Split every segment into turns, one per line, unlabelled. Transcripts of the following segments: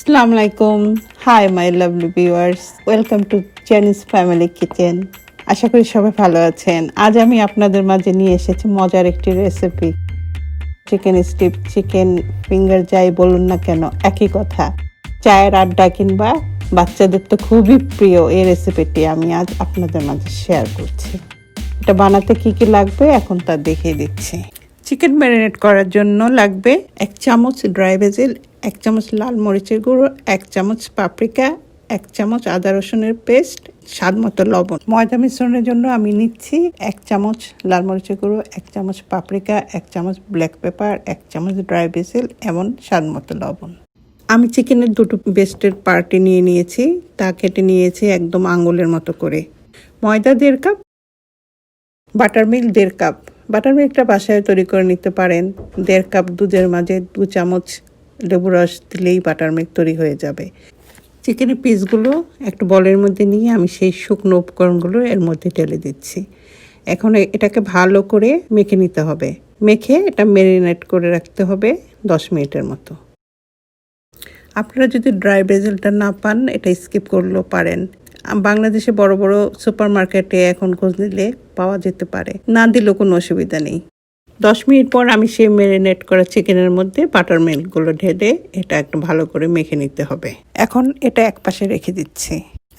Assalamu alaikum. Hi my lovely viewers. Welcome to Chinese Family Kitchen. আশা করি সবাই ভালো আছেন। আজ আমি আপনাদের মাঝে নিয়ে এসেছি মজার একটি recipe. Chicken strip, chicken finger যাই বলুন না কেন একই কথা। চায়ের আড্ডা কিংবা বাচ্চাদের তো খুবই প্রিয় এই রেসিপিটি আমি আজ আপনাদের মাঝে শেয়ার করছি। এটা বানাতে কি কি লাগবে এখন তা দেখিয়ে দিচ্ছি। চিকেন ম্যারিনেট করার জন্য লাগবে 1 চামচ ড্রাই বেসিল, 1 চামচ লাল মরিচের গুঁড়ো, 1 চামচ পাপরিকা, 1 চামচ আদা রসুনের পেস্ট, স্বাদ মতো লবণ। ময়দা মিশ্রণের জন্য আমি নিচ্ছি 1 চামচ লাল মরিচের গুঁড়ো, 1 চামচ পাপরিকা, 1 চামচ ব্ল্যাক পেপার, 1 চামচ ড্রাই বেসিল এবং স্বাদ মতো লবণ। আমি চিকেনের দুটো বেস্টের পার্টি নিয়ে নিয়েছি, তা কেটে নিয়েছি একদম আঙ্গুলের মতো করে। ময়দা 1.5 কাপ, বাটার মিল্ক 1.5 কাপ। বাটার মিল্কটা বাসায় তৈরি করে নিতে পারেন। 1.5 কাপ দুধের মাঝে 2 চামচ লেবু রস দিলেই বাটার মিল্ক তৈরি হয়ে যাবে। চিকেনের পিসগুলো একটু বলের মধ্যে নিয়ে আমি সেই শুকনো উপকরণগুলো এর মধ্যে ঢেলে দিচ্ছি। এখন এটাকে ভালো করে মেখে নিতে হবে। মেখে এটা ম্যারিনেট করে রাখতে হবে 10 মিনিটের মতো। আপনারা যদি ড্রাই বেসিলটা না পান এটা স্কিপ করলেও পারেন। বাংলাদেশে বড় বড় সুপার মার্কেটে এখন খোঁজ নিলে পাওয়া যেতে পারে, না দিলেও কোনো অসুবিধা নেই। 10 মিনিট পর আমি সেই ম্যারিনেট করা চিকেনের মধ্যে বাটার মিল্কগুলো ঢেলে এটা একটু ভালো করে মেখে নিতে হবে। এখন এটা একপাশে রেখে দিচ্ছি।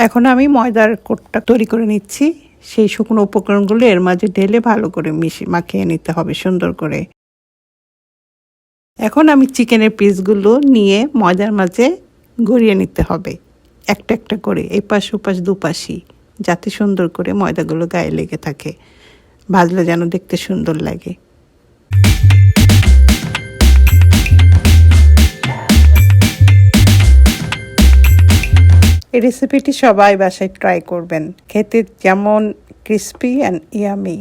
এখন আমি ময়দার কোটটা তৈরি করে নিচ্ছি। সেই শুকনো উপকরণগুলো এর মাঝে ঢেলে ভালো করে মাখিয়ে নিতে হবে সুন্দর করে। এখন আমি চিকেনের পিসগুলো নিয়ে ময়দার মাঝে গড়িয়ে নিতে হবে একটা একটা করে, এপাশ ওপাশ দুপাশই, যাতে সুন্দর করে ময়দাগুলো গায়ে লেগে থাকে, ভাজলে যেন দেখতে সুন্দর লাগে। এই রেসিপিটি সবাই বাসায় ট্রাই করবেন, খেতে যেমন ক্রিস্পি অ্যান্ড ইয়ামি।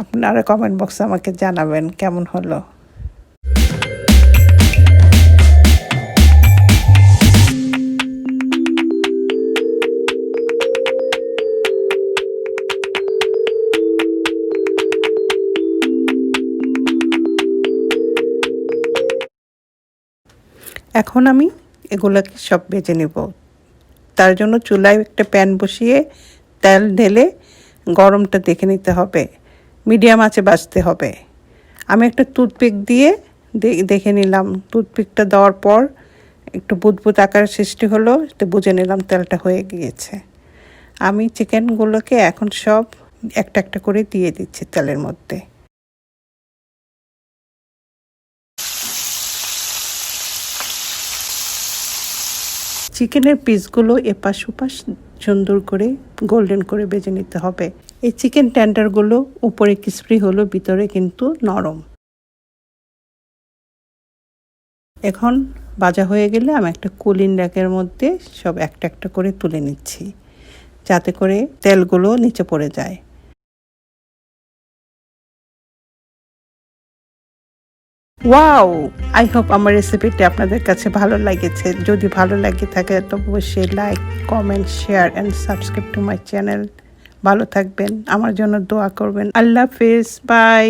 আপনারা কমেন্ট বক্সে আমাকে জানাবেন কেমন হলো। এখন আমি এগুলোকে সব ভেজে নেব। তার জন্য চুলায় একটা প্যান বসিয়ে তেল ঢেলে গরমটা দেখে নিতে হবে, মিডিয়াম আঁচে ভাজতে হবে। আমি একটা টুথপিক দিয়ে দেখে নিলাম। টুথপিকটা দেওয়ার পর একটু বুদবুদ আকার সৃষ্টি হলো, তো বুঝে নিলাম তেলটা হয়ে গিয়েছে। আমি চিকেনগুলোকে এখন সব একটা একটা করে দিয়ে দিচ্ছি তেলের মধ্যে। চিকেনের পিসগুলো এপাশ ওপাশ সুন্দর করে গোল্ডেন করে ভেজে নিতে হবে। এই চিকেন টেন্ডারগুলো উপরে ক্রিসপি হলো, ভিতরে কিন্তু নরম। এখন ভাজা হয়ে গেলে আমি একটা কুলিং র্যাকের মধ্যে সব একটা একটা করে তুলে নিচ্ছি, যাতে করে তেলগুলো নিচে পড়ে যায়। ওয়াও, আই হোপ আমার রেসিপিটি আপনাদের কাছে ভালো লেগেছে। যদি ভালো লাগে থাকে তো অবশ্যই like, comment, share and subscribe to my channel. ভালো থাকবেন, আমার জন্য দোয়া করবেন। আল্লাহ হাফেজ, বাই।